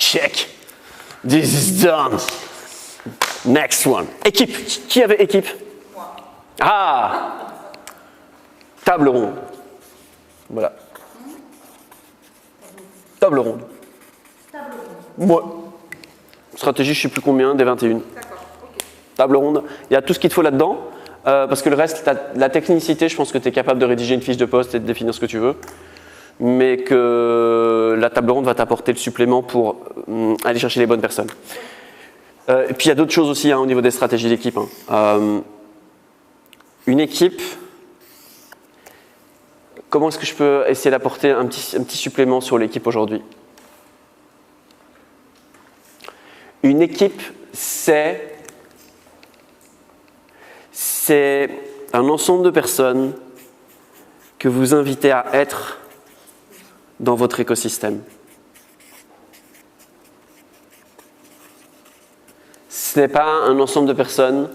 check. This is done. Next one. Équipe. Qui avait équipe? Moi. Ah. Table ronde. Voilà. Table ronde. Table ronde. Moi. Stratégie, je ne sais plus combien, des 21. D'accord, ok. Table ronde. Il y a tout ce qu'il te faut là-dedans. Parce que le reste, la technicité, je pense que tu es capable de rédiger une fiche de poste et de définir ce que tu veux. Mais que la table ronde va t'apporter le supplément pour aller chercher les bonnes personnes. Et puis il y a d'autres choses aussi au niveau des stratégies d'équipe. Une équipe, comment est-ce que je peux essayer d'apporter un petit supplément sur l'équipe aujourd'hui? Une équipe, c'est un ensemble de personnes que vous invitez à être dans votre écosystème. Ce n'est pas un ensemble de personnes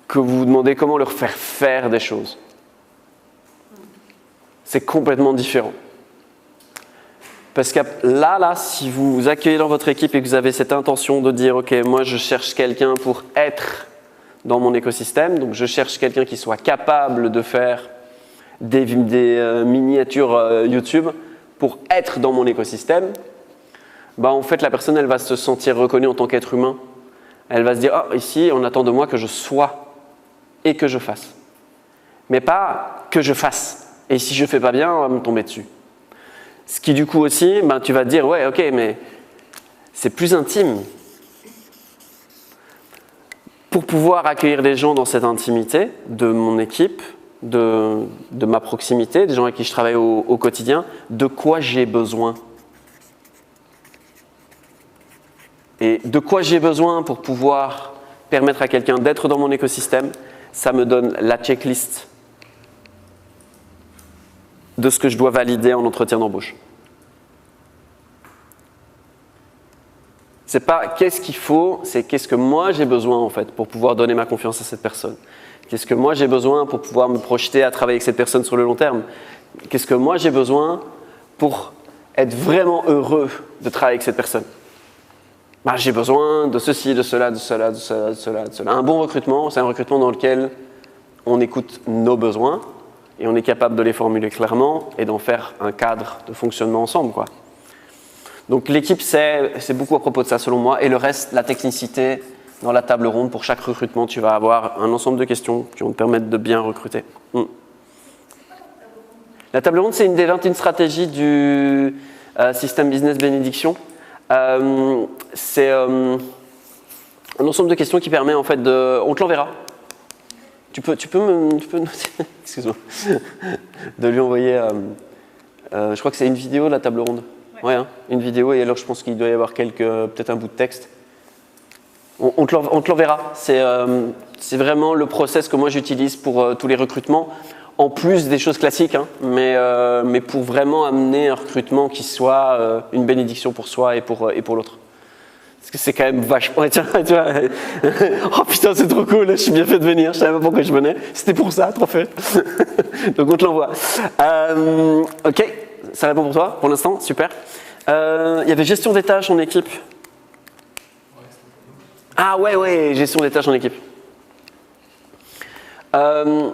que vous vous demandez comment leur faire des choses. C'est complètement différent. Parce que là, si vous vous accueillez dans votre équipe et que vous avez cette intention de dire « Ok, moi je cherche quelqu'un pour être dans mon écosystème, donc je cherche quelqu'un qui soit capable de faire des miniatures YouTube pour être dans mon écosystème », en fait la personne elle va se sentir reconnue en tant qu'être humain. Elle va se dire « Oh, ici on attend de moi que je sois et que je fasse. » Mais pas que je fasse. Et si je ne fais pas bien, on va me tomber dessus. Ce qui du coup aussi, tu vas te dire « Ouais, ok, mais c'est plus intime. » Pour pouvoir accueillir des gens dans cette intimité de mon équipe, de ma proximité, des gens avec qui je travaille au quotidien, de quoi j'ai besoin. Et de quoi j'ai besoin pour pouvoir permettre à quelqu'un d'être dans mon écosystème, ça me donne la checklist de ce que je dois valider en entretien d'embauche. C'est pas qu'est-ce qu'il faut, c'est qu'est-ce que moi j'ai besoin en fait pour pouvoir donner ma confiance à cette personne. Qu'est-ce que moi j'ai besoin pour pouvoir me projeter à travailler avec cette personne sur le long terme. Qu'est-ce que moi j'ai besoin pour être vraiment heureux de travailler avec cette personne. J'ai besoin de ceci, de cela, de cela, de cela, de cela, de cela. Un bon recrutement, c'est un recrutement dans lequel on écoute nos besoins et on est capable de les formuler clairement et d'en faire un cadre de fonctionnement ensemble, quoi. Donc l'équipe, c'est beaucoup à propos de ça selon moi. Et le reste, la technicité, dans la table ronde, pour chaque recrutement, tu vas avoir un ensemble de questions qui vont te permettre de bien recruter. La table ronde, c'est une des 21 stratégies du système business bénédiction. C'est un ensemble de questions qui permet en fait de... On te l'enverra. Tu peux noter, excuse-moi, de lui envoyer... je crois que c'est une vidéo, la table ronde. Ouais, une vidéo, et alors je pense qu'il doit y avoir peut-être un bout de texte. On te l'enverra. C'est vraiment le process que moi j'utilise pour tous les recrutements, en plus des choses classiques, mais pour vraiment amener un recrutement qui soit une bénédiction pour soi et pour l'autre. Parce que c'est quand même vachement... Ouais, tiens, tu vois. Oh putain, c'est trop cool, je suis bien fait de venir, je savais pas pourquoi je venais. C'était pour ça, trop fait. Donc on te l'envoie. Ok. Ça répond pour toi, pour l'instant, super. Il y avait gestion des tâches en équipe. Ah ouais, gestion des tâches en équipe. Comment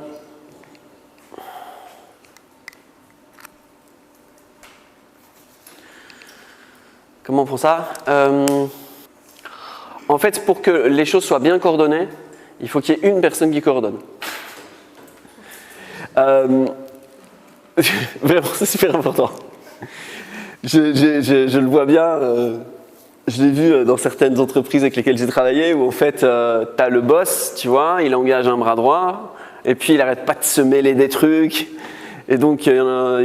on prend ça? En fait, pour que les choses soient bien coordonnées, il faut qu'il y ait une personne qui coordonne. Vraiment, c'est super important. Je le vois bien, je l'ai vu dans certaines entreprises avec lesquelles j'ai travaillé, où en fait, tu as le boss, tu vois, il engage un bras droit, et puis il n'arrête pas de se mêler des trucs. Et donc, il y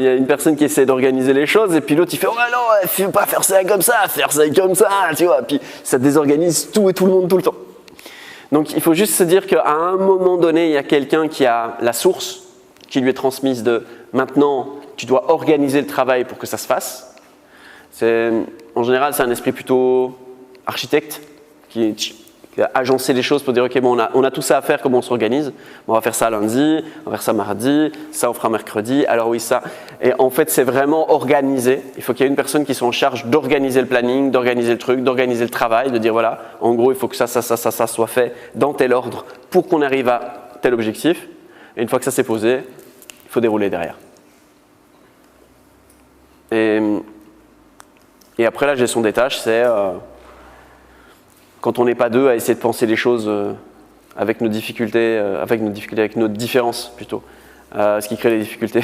a une personne qui essaie d'organiser les choses, et puis l'autre, il fait « Oh non, il ne faut pas faire ça comme ça, faire ça comme ça », tu vois. Puis ça désorganise tout et tout le monde tout le temps. Donc, il faut juste se dire qu'à un moment donné, il y a quelqu'un qui a la source, qui lui est transmise de « Maintenant, tu dois organiser le travail pour que ça se fasse ». En général, c'est un esprit plutôt architecte qui agencer les choses pour dire ok bon on a tout ça à faire, comment on s'organise, on va faire ça lundi, on va faire ça mardi, ça on fera mercredi, alors oui ça. Et en fait c'est vraiment organisé, il faut qu'il y ait une personne qui soit en charge d'organiser le planning, d'organiser le truc, d'organiser le travail, de dire voilà en gros il faut que ça soit fait dans tel ordre pour qu'on arrive à tel objectif. Et une fois que ça s'est posé, il faut dérouler derrière. Et après la gestion des tâches c'est quand on n'est pas deux à essayer de penser les choses avec nos difficultés, avec nos différences plutôt, ce qui crée les difficultés.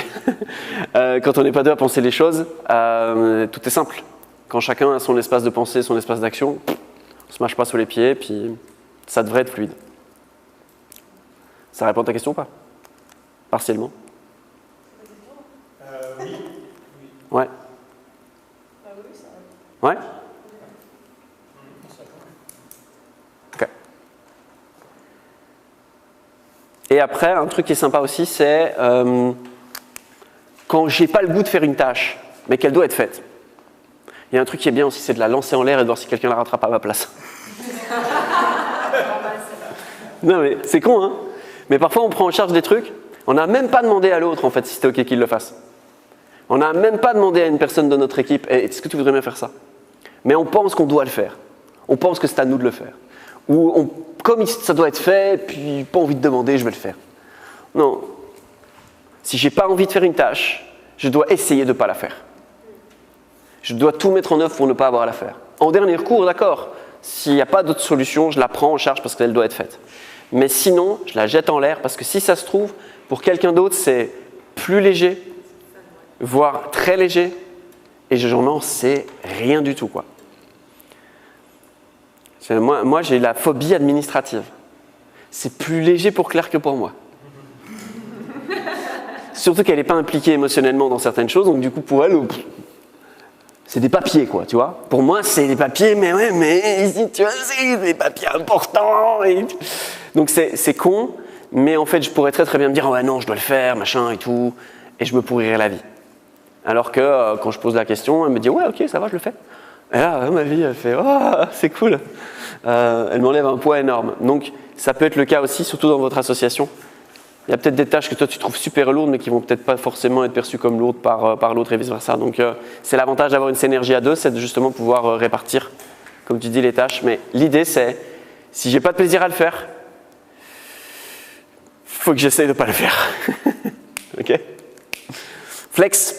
Quand on n'est pas deux à penser les choses, tout est simple. Quand chacun a son espace de pensée, son espace d'action, on ne se mâche pas sous les pieds, puis ça devrait être fluide. Ça répond à ta question ou pas? Partiellement. Oui. Ouais. Oui, ça Ouais. Ok. Et après, un truc qui est sympa aussi, c'est quand j'ai pas le goût de faire une tâche, mais qu'elle doit être faite. Il y a un truc qui est bien aussi, c'est de la lancer en l'air et de voir si quelqu'un la rattrape à ma place. Non mais c'est con, hein. Mais parfois on prend en charge des trucs, on n'a même pas demandé à l'autre en fait si c'était ok qu'il le fasse. On n'a même pas demandé à une personne de notre équipe est-ce que tu voudrais bien faire ça? Mais on pense qu'on doit le faire. On pense que c'est à nous de le faire. Ou comme ça doit être fait, puis pas envie de demander, je vais le faire. Non. Si j'ai pas envie de faire une tâche, je dois essayer de ne pas la faire. Je dois tout mettre en œuvre pour ne pas avoir à la faire. En dernier recours, d'accord. S'il n'y a pas d'autre solution, je la prends en charge parce qu'elle doit être faite. Mais sinon, je la jette en l'air parce que si ça se trouve, pour quelqu'un d'autre, c'est plus léger, voire très léger, et j'en sais rien du tout, quoi. Moi, j'ai la phobie administrative. C'est plus léger pour Claire que pour moi. Surtout qu'elle n'est pas impliquée émotionnellement dans certaines choses, donc du coup, pour elle, c'est des papiers, quoi, tu vois. Pour moi, c'est des papiers, mais ouais, mais ici, tu vois, c'est des papiers importants. Donc c'est con, mais en fait, je pourrais très très bien me dire, oh, ouais, non, je dois le faire, machin et tout, et je me pourrirais la vie. Alors que quand je pose la question, elle me dit, ouais, ok, ça va, je le fais. Et là, ma vie, elle fait, oh, c'est cool. Elle m'enlève un poids énorme. Donc, ça peut être le cas aussi, surtout dans votre association. Il y a peut-être des tâches que toi tu trouves super lourdes, mais qui vont peut-être pas forcément être perçues comme lourdes par l'autre et vice versa. Donc, c'est l'avantage d'avoir une synergie à deux, c'est de justement pouvoir répartir, comme tu dis, les tâches. Mais l'idée, c'est, si j'ai pas de plaisir à le faire, faut que j'essaye de pas le faire. Ok? Flex.